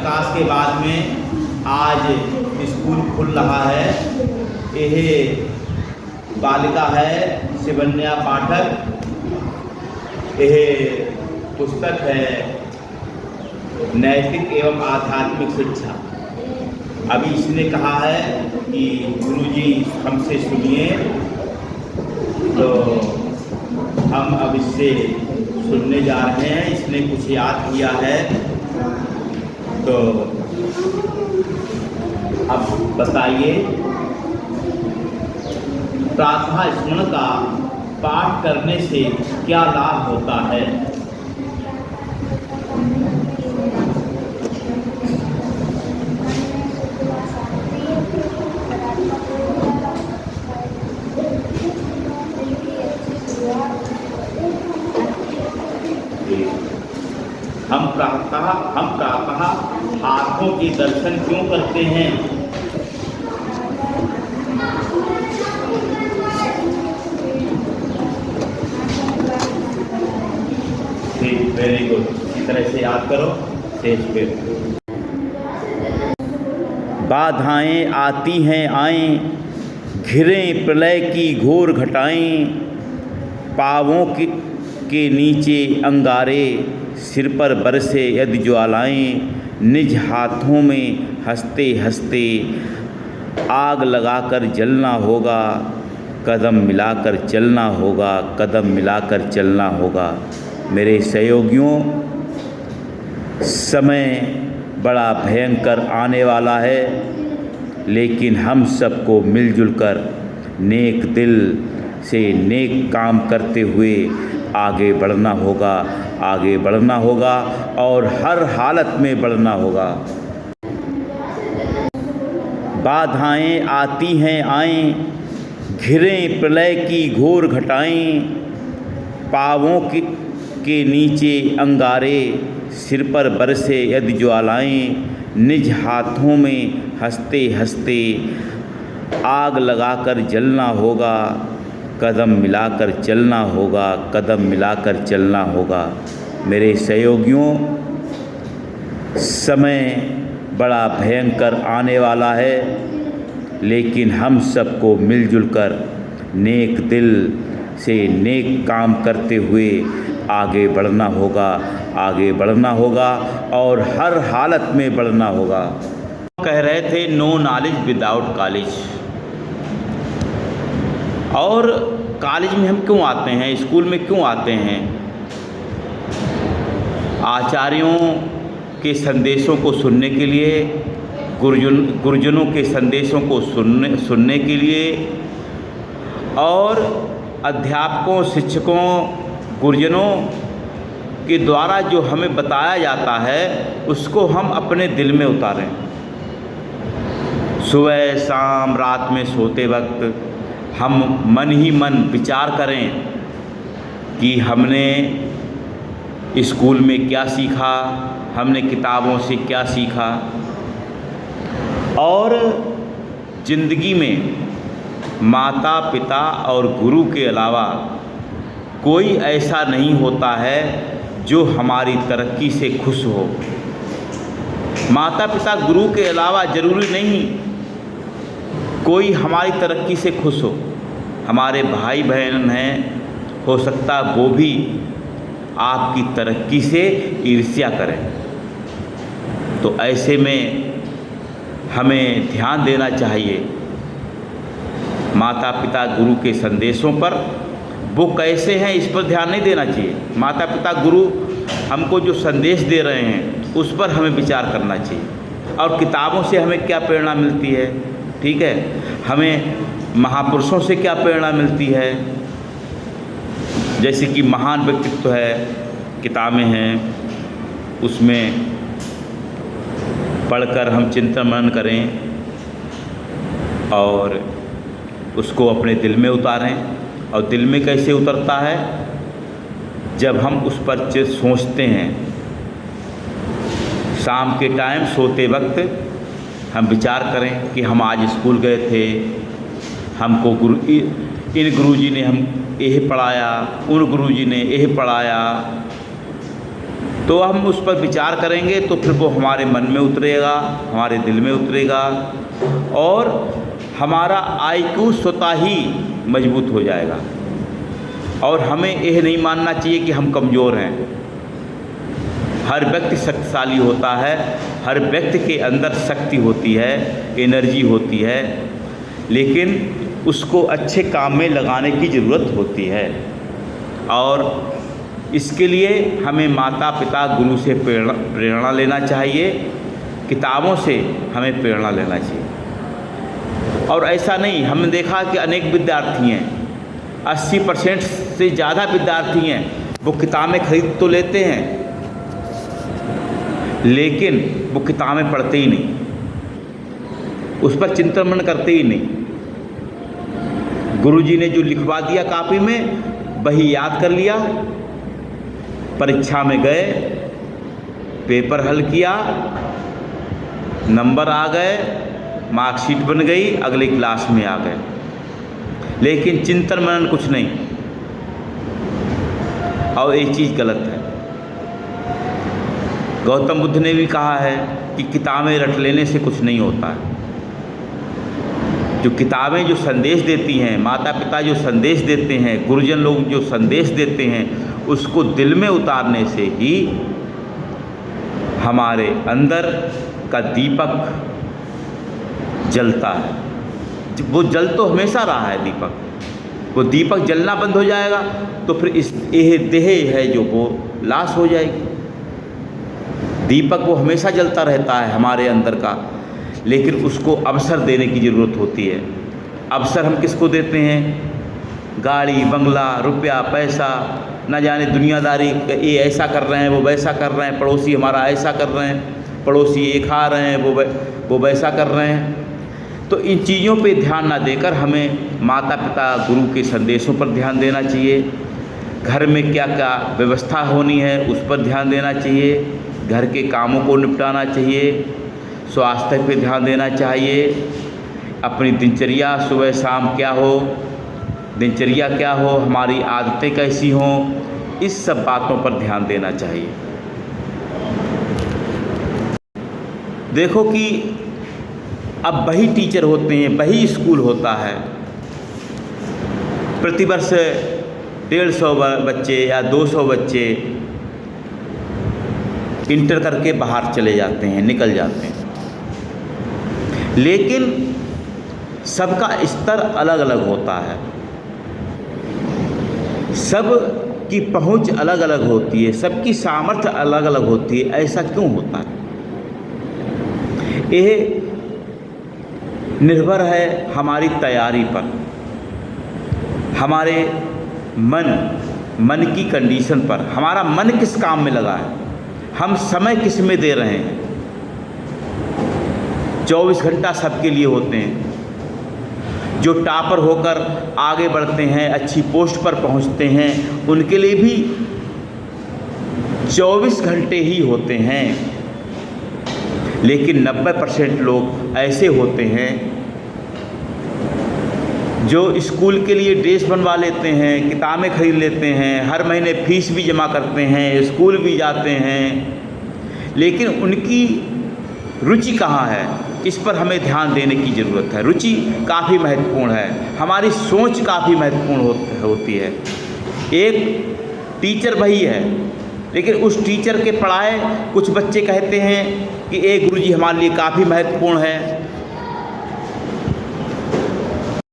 अवकाश के बाद में आज स्कूल खुल रहा है। यह बालिका है शिवन्या पाठक। यह पुस्तक है नैतिक एवं आध्यात्मिक शिक्षा। अभी इसने कहा है कि गुरुजी हमसे सुनिए, तो हम अब इससे सुनने जा रहे हैं। इसने कुछ याद किया है, तो अब बताइए, प्रातः स्मरण का पाठ करने से क्या लाभ होता है? हम प्रातः हाथों के दर्शन क्यों करते हैं? ठीक, वेरी गुड। इसी तरह से याद करो। स्टेज पे बाधाएं आती हैं आएं, घिरें प्रलय की घोर घटाएं, पावों के नीचे अंगारे, सिर पर बरसे यदि ज्वालाएं, निज हाथों में हंसते हंसते आग लगाकर जलना होगा, कदम मिलाकर चलना होगा, कदम मिलाकर चलना होगा। मेरे सहयोगियों, समय बड़ा भयंकर आने वाला है, लेकिन हम सबको मिलजुल कर नेक दिल से नेक काम करते हुए आगे बढ़ना होगा, आगे बढ़ना होगा और हर हालत में बढ़ना होगा। बाधाएं आती हैं आएं, घिरें प्रलय की घोर घटाएं, पावों के नीचे अंगारे, सिर पर बरसे यदि ज्वालाएं, निज हाथों में हंसते हंसते आग लगाकर जलना होगा, कदम मिलाकर चलना होगा, कदम मिलाकर चलना होगा। मेरे सहयोगियों, समय बड़ा भयंकर आने वाला है, लेकिन हम सबको मिलजुल कर नेक दिल से नेक काम करते हुए आगे बढ़ना होगा, आगे बढ़ना होगा और हर हालत में बढ़ना होगा। कह रहे थे नो नॉलेज विदाउट कॉलेज। और कॉलेज में हम क्यों आते हैं, स्कूल में क्यों आते हैं? आचार्यों के संदेशों को सुनने के लिए, गुरुजनों के संदेशों को सुनने के लिए, और अध्यापकों, शिक्षकों, गुरुजनों के द्वारा जो हमें बताया जाता है उसको हम अपने दिल में उतारें। सुबह शाम रात में सोते वक्त हम मन ही मन विचार करें कि हमने स्कूल में क्या सीखा, हमने किताबों से क्या सीखा। और ज़िंदगी में माता पिता और गुरु के अलावा कोई ऐसा नहीं होता है जो हमारी तरक्की से खुश हो। माता पिता गुरु के अलावा ज़रूरी नहीं कोई हमारी तरक्की से खुश हो। हमारे भाई बहन हैं, हो सकता वो भी आपकी तरक्की से ईर्ष्या करें। तो ऐसे में हमें ध्यान देना चाहिए माता पिता गुरु के संदेशों पर। वो कैसे हैं इस पर ध्यान नहीं देना चाहिए। माता पिता गुरु हमको जो संदेश दे रहे हैं उस पर हमें विचार करना चाहिए। और किताबों से हमें क्या प्रेरणा मिलती है, ठीक है, हमें महापुरुषों से क्या प्रेरणा मिलती है। जैसे कि महान व्यक्तित्व है, किताबें हैं, उसमें पढ़कर हम चिंतन मनन करें और उसको अपने दिल में उतारें। और दिल में कैसे उतरता है? जब हम उस पर सोचते हैं। शाम के टाइम सोते वक्त हम विचार करें कि हम आज स्कूल गए थे, हमको इन गुरुजी ने हम यह पढ़ाया, उन गुरुजी ने यह पढ़ाया। तो हम उस पर विचार करेंगे तो फिर वो हमारे मन में उतरेगा, हमारे दिल में उतरेगा और हमारा IQ स्वतः ही मजबूत हो जाएगा। और हमें यह नहीं मानना चाहिए कि हम कमज़ोर हैं। हर व्यक्ति शक्तिशाली होता है, हर व्यक्ति के अंदर शक्ति होती है, एनर्जी होती है, लेकिन उसको अच्छे काम में लगाने की ज़रूरत होती है। और इसके लिए हमें माता पिता गुरु से प्रेरणा लेना चाहिए, किताबों से हमें प्रेरणा लेना चाहिए। और ऐसा नहीं, हमने देखा कि अनेक विद्यार्थी हैं, 80% से ज़्यादा विद्यार्थी हैं, वो किताबें खरीद तो लेते हैं लेकिन वो किताबें पढ़ते ही नहीं, उस पर चिंतन मनन करते ही नहीं। गुरुजी ने जो लिखवा दिया कापी में वही याद कर लिया, परीक्षा में गए, पेपर हल किया, नंबर आ गए, मार्कशीट बन गई, अगले क्लास में आ गए, लेकिन चिंतन मनन कुछ नहीं। और ये चीज़ गलत है। गौतम बुद्ध ने भी कहा है कि किताबें रट लेने से कुछ नहीं होता है। जो किताबें जो संदेश देती हैं, माता पिता जो संदेश देते हैं, गुरुजन लोग जो संदेश देते हैं, उसको दिल में उतारने से ही हमारे अंदर का दीपक जलता है। वो जल तो हमेशा रहा है दीपक, वो दीपक जलना बंद हो जाएगा तो फिर इस देह है जो वो लाश हो जाएगी। दीपक वो हमेशा जलता रहता है हमारे अंदर का, लेकिन उसको अवसर देने की ज़रूरत होती है। अवसर हम किसको देते हैं? गाड़ी, बंगला, रुपया, पैसा, न जाने दुनियादारी, ये ऐसा कर रहे हैं, वो वैसा कर रहे हैं, पड़ोसी हमारा ऐसा कर रहे हैं, पड़ोसी ये खा रहे हैं, वो वैसा कर रहे हैं। तो इन चीज़ों पे ध्यान ना देकर हमें माता पिता गुरु के संदेशों पर ध्यान देना चाहिए। घर में क्या क्या व्यवस्था होनी है उस पर ध्यान देना चाहिए, घर के कामों को निपटाना चाहिए, स्वास्थ्य पे ध्यान देना चाहिए, अपनी दिनचर्या सुबह शाम क्या हो, दिनचर्या क्या हो, हमारी आदतें कैसी हों, इस सब बातों पर ध्यान देना चाहिए। देखो कि अब वही टीचर होते हैं, वही स्कूल होता है, प्रतिवर्ष 150 बच्चे या 200 बच्चे इंटर करके बाहर चले जाते हैं, निकल जाते हैं, लेकिन सबका स्तर अलग अलग होता है, सब की पहुंच अलग अलग होती है, सबकी सामर्थ्य अलग अलग होती है। ऐसा क्यों होता है? यह निर्भर है हमारी तैयारी पर, हमारे मन की कंडीशन पर। हमारा मन किस काम में लगा है, हम समय किस में दे रहे हैं। 24 घंटा सबके लिए होते हैं। जो टॉपर होकर आगे बढ़ते हैं, अच्छी पोस्ट पर पहुंचते हैं, उनके लिए भी 24 घंटे ही होते हैं। लेकिन 90% लोग ऐसे होते हैं जो स्कूल के लिए ड्रेस बनवा लेते हैं, किताबें खरीद लेते हैं, हर महीने फीस भी जमा करते हैं, स्कूल भी जाते हैं, लेकिन उनकी रुचि कहाँ है, इस पर हमें ध्यान देने की ज़रूरत है। रुचि काफ़ी महत्वपूर्ण है, हमारी सोच काफ़ी महत्वपूर्ण होती है। एक टीचर वही है, लेकिन उस टीचर के पढ़ाए कुछ बच्चे कहते हैं कि गुरुजी हमारे लिए काफ़ी महत्वपूर्ण है,